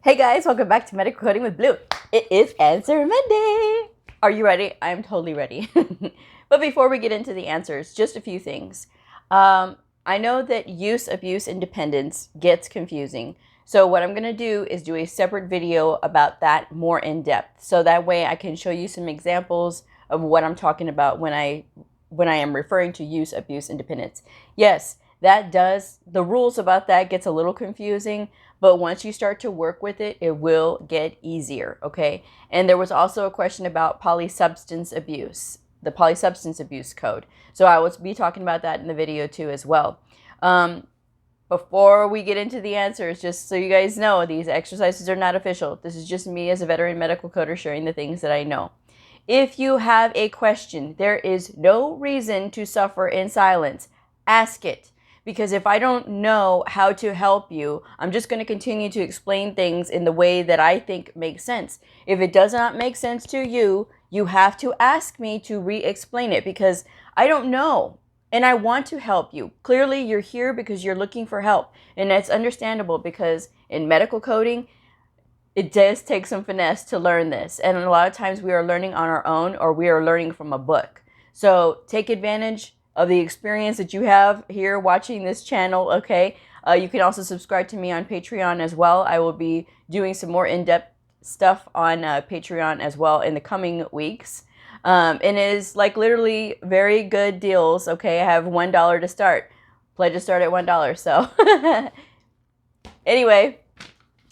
Hey guys, welcome back to Medical Coding with Blue. It is Answer Monday. Are you ready? I'm totally ready. But before we get into the answers, just a few things. I know that use, abuse, and dependence gets confusing. So what I'm going to do is do a separate video about that more in depth. So that way I can show you some examples of what I'm talking about when I am referring to use, abuse, and dependence. Yes, the rules about that gets a little confusing, but once you start to work with it, it will get easier, okay? And there was also a question about polysubstance abuse, the polysubstance abuse code. So I will be talking about that in the video too as well. Before we get into the answers, just so you guys know, these exercises are not official. This is just me as a veteran medical coder sharing the things that I know. If you have a question, there is no reason to suffer in silence. Ask it. Because if I don't know how to help you, I'm just going to continue to explain things in the way that I think makes sense. If it does not make sense to you, you have to ask me to re-explain it because I don't know and I want to help you. Clearly, you're here because you're looking for help, and that's understandable because in medical coding, it does take some finesse to learn this. And a lot of times we are learning on our own or we are learning from a book. So take advantage of the experience that you have here watching this channel, okay? You can also subscribe to me on Patreon as well. I will be doing some more in-depth stuff on Patreon as well in the coming weeks. And it is like literally very good deals, okay? I have $1 to start. Pledges start at $1, so. Anyway,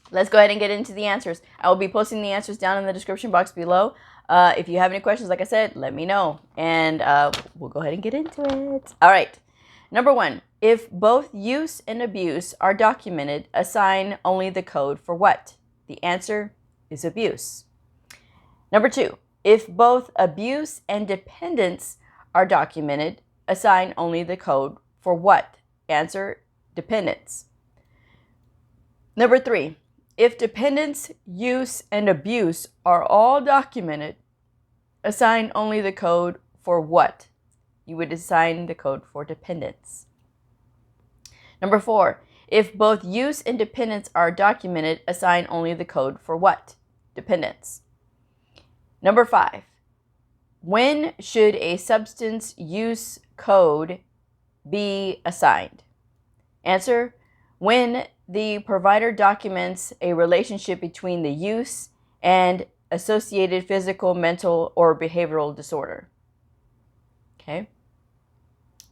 let's go ahead and get into the answers. I will be posting the answers down in the description box below. If you have any questions, like I said, let me know. And we'll go ahead and get into it. All right. Number 1, if both use and abuse are documented, assign only the code for what? The answer is abuse. Number 2, if both abuse and dependence are documented, assign only the code for what? Answer, dependence. Number 3, if dependence, use, and abuse are all documented, assign only the code for what? You would assign the code for dependence. Number 4, if both use and dependence are documented, assign only the code for what? Dependence. Number 5, when should a substance use code be assigned? Answer, when the provider documents a relationship between the use and associated physical, mental, or behavioral disorder. Okay.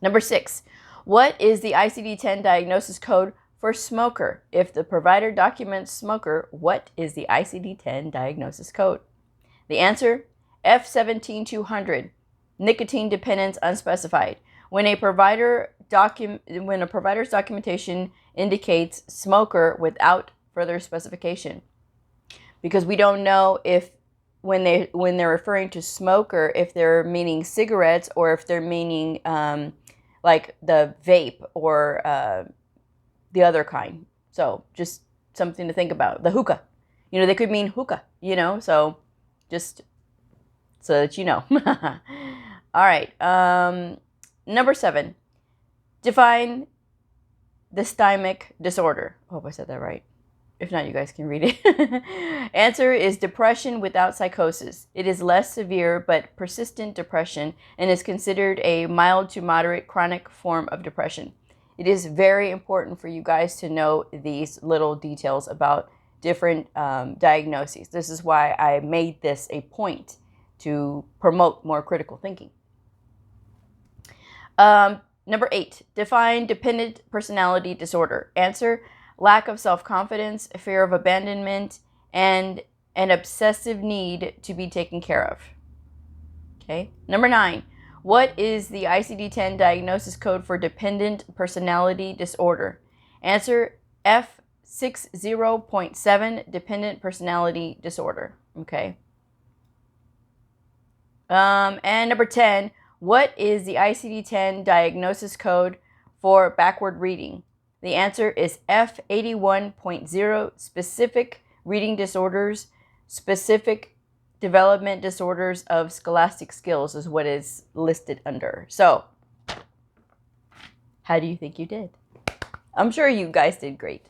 Number 6, what is the ICD-10 diagnosis code for smoker? If the provider documents smoker, what is the ICD-10 diagnosis code? The answer, F17200, nicotine dependence unspecified. When a provider's documentation indicates smoker without further specification. Because we don't know if when they're referring to smoker, if they're meaning cigarettes or if they're meaning like the vape or the other kind. So just something to think about. The hookah. They could mean hookah, so just so that you know. All right. Number 7, define the dysthymic disorder. I hope I said that right. If not, you guys can read it. Answer is depression without psychosis. It is less severe but persistent depression and is considered a mild to moderate chronic form of depression. It is very important for you guys to know these little details about different diagnoses. This is why I made this a point to promote more critical thinking. Number 8, define dependent personality disorder. Answer, lack of self-confidence, fear of abandonment, and an obsessive need to be taken care of. Okay. Number 9, what is the ICD-10 diagnosis code for dependent personality disorder? Answer, F60.7, dependent personality disorder. Okay. And number 10, what is the ICD-10 diagnosis code for backward reading? The answer is F81.0, specific reading disorders, specific development disorders of scholastic skills is what is listed under. So, how do you think you did? I'm sure you guys did great.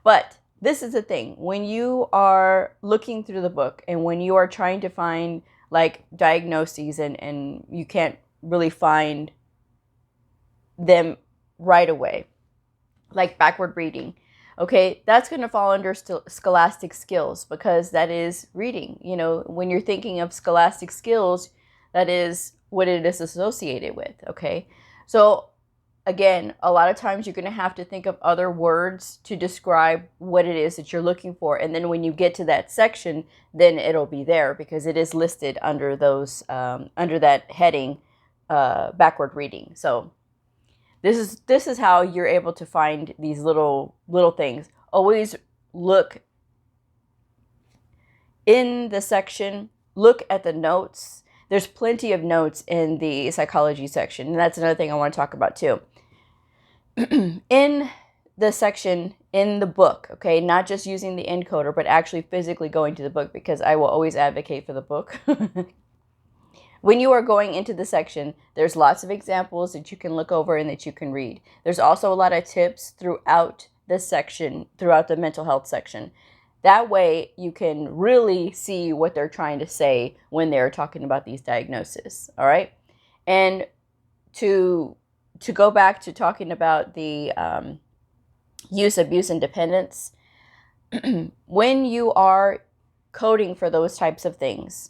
But this is the thing. When you are looking through the book and when you are trying to find like diagnoses and you can't really find them right away, like backward reading, okay, that's going to fall under scholastic skills, because that is reading. You know, when you're thinking of scholastic skills, that is what it is associated with, okay? So again, a lot of times you're going to have to think of other words to describe what it is that you're looking for. And then when you get to that section, then it'll be there because it is listed under those, under that heading, backward reading. So this is how you're able to find these little things. Always look in the section, look at the notes. There's plenty of notes in the psychology section, and that's another thing I want to talk about too. In the section in the book, okay, not just using the encoder, but actually physically going to the book, because I will always advocate for the book. When you are going into the section, there's lots of examples that you can look over and that you can read. There's also a lot of tips throughout this section, throughout the mental health section. That way you can really see what they're trying to say when they're talking about these diagnoses, all right? And to go back to talking about the use, abuse, and dependence, when you are coding for those types of things,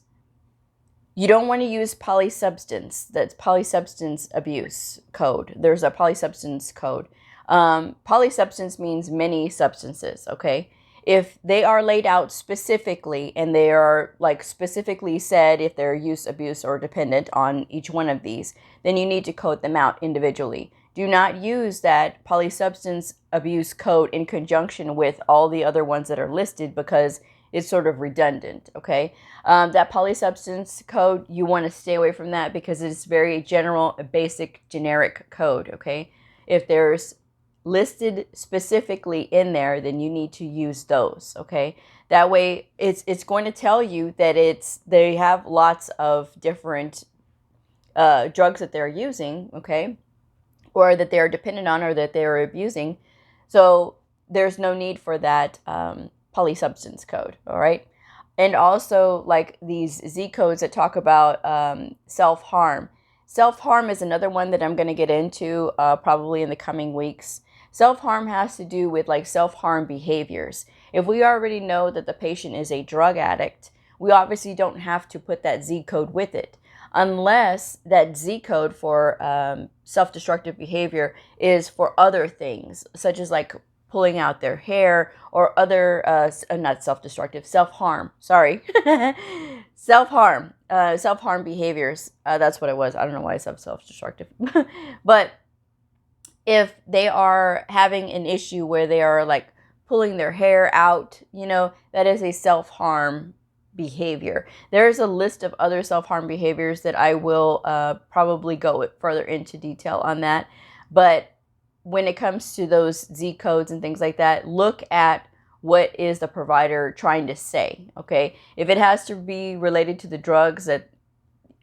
you don't want to use polysubstance. That's polysubstance abuse code. There's a polysubstance code. Polysubstance means many substances, okay? If they are laid out specifically and they are like specifically said if they're use, abuse, or dependent on each one of these, then you need to code them out individually. Do not use that polysubstance abuse code in conjunction with all the other ones that are listed, because it's sort of redundant, okay? That polysubstance code, you want to stay away from that because it's very general, basic, generic code, okay? If there's listed specifically in there, then you need to use those, okay? That way, it's going to tell you that they have lots of different drugs that they're using, okay? Or that they're dependent on, or that they're abusing. So there's no need for that polysubstance code, all right? And also like these Z codes that talk about self-harm. Self-harm is another one that I'm going to get into probably in the coming weeks. Self-harm has to do with like self-harm behaviors. If we already know that the patient is a drug addict, we obviously don't have to put that Z code with it, unless that Z code for self-destructive behavior is for other things, such as like pulling out their hair or other, not self-destructive, self-harm, sorry. Self-harm behaviors, that's what it was. I don't know why I said self-destructive. But if they are having an issue where they are like pulling their hair out, you know, that is a self-harm behavior. There's a list of other self-harm behaviors that I will probably go further into detail on that. But when it comes to those Z codes and things like that, look at what is the provider trying to say, okay? If it has to be related to the drugs, that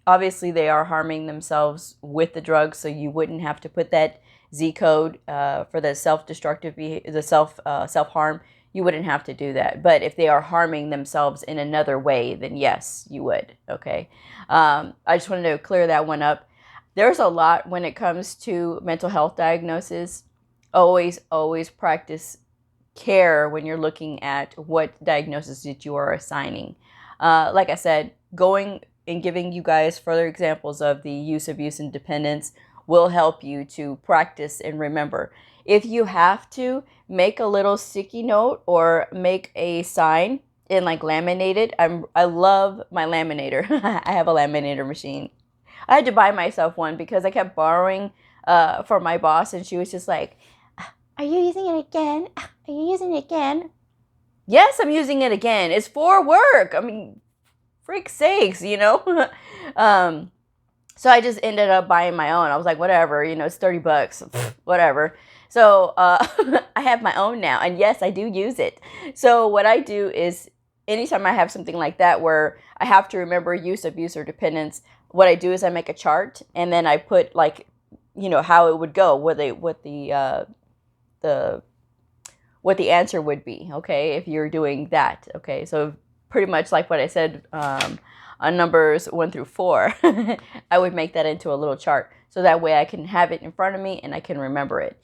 obviously they are harming themselves with the drugs, so you wouldn't have to put that Z code for the self-destructive behavior, the self-harm. You wouldn't have to do that. But if they are harming themselves in another way, then yes, you would, okay? I just wanted to clear that one up. There's a lot when it comes to mental health diagnosis. Always practice care when you're looking at what diagnosis that you are assigning. Like I said, going and giving you guys further examples of the use, abuse, and dependence will help you to practice and remember. If you have to, make a little sticky note or make a sign and like laminate it. I love my laminator. I have a laminator machine. I had to buy myself one because I kept borrowing from my boss, and she was just like, "Are you using it again? Are you using it again?" Yes, I'm using it again. It's for work. I mean, freak sakes, you know? So I just ended up buying my own. I was like, whatever, you know, it's $30, whatever. So I have my own now, and yes, I do use it. So what I do is anytime I have something like that where I have to remember use, abuse, or dependence, what I do is I make a chart, and then I put like, you know, how it would go, what the what the answer would be, okay, if you're doing that, okay? So pretty much like what I said on numbers 1 through 4, I would make that into a little chart. So that way I can have it in front of me and I can remember it.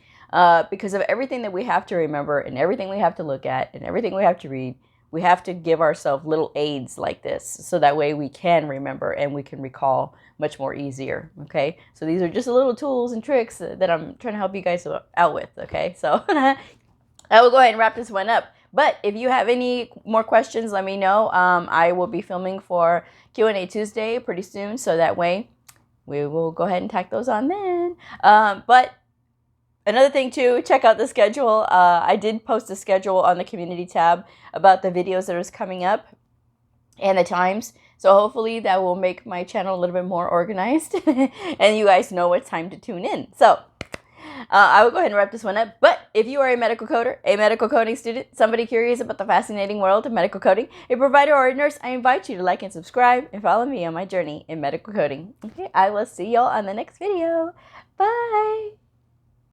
Because of everything that we have to remember and everything we have to look at and everything we have to read, we have to give ourselves little aids like this. So that way we can remember and we can recall much more easier, okay? So these are just little tools and tricks that I'm trying to help you guys out with, okay? So I will go ahead and wrap this one up. But if you have any more questions, let me know. I will be filming for Q&A Tuesday pretty soon. So that way we will go ahead and tack those on then. But another thing too, check out the schedule. I did post a schedule on the community tab about the videos that is coming up and the times. So hopefully that will make my channel a little bit more organized and you guys know what time to tune in. So I will go ahead and wrap this one up. But if you are a medical coder, a medical coding student, somebody curious about the fascinating world of medical coding, a provider or a nurse, I invite you to like and subscribe and follow me on my journey in medical coding. Okay, I will see y'all on the next video. Bye.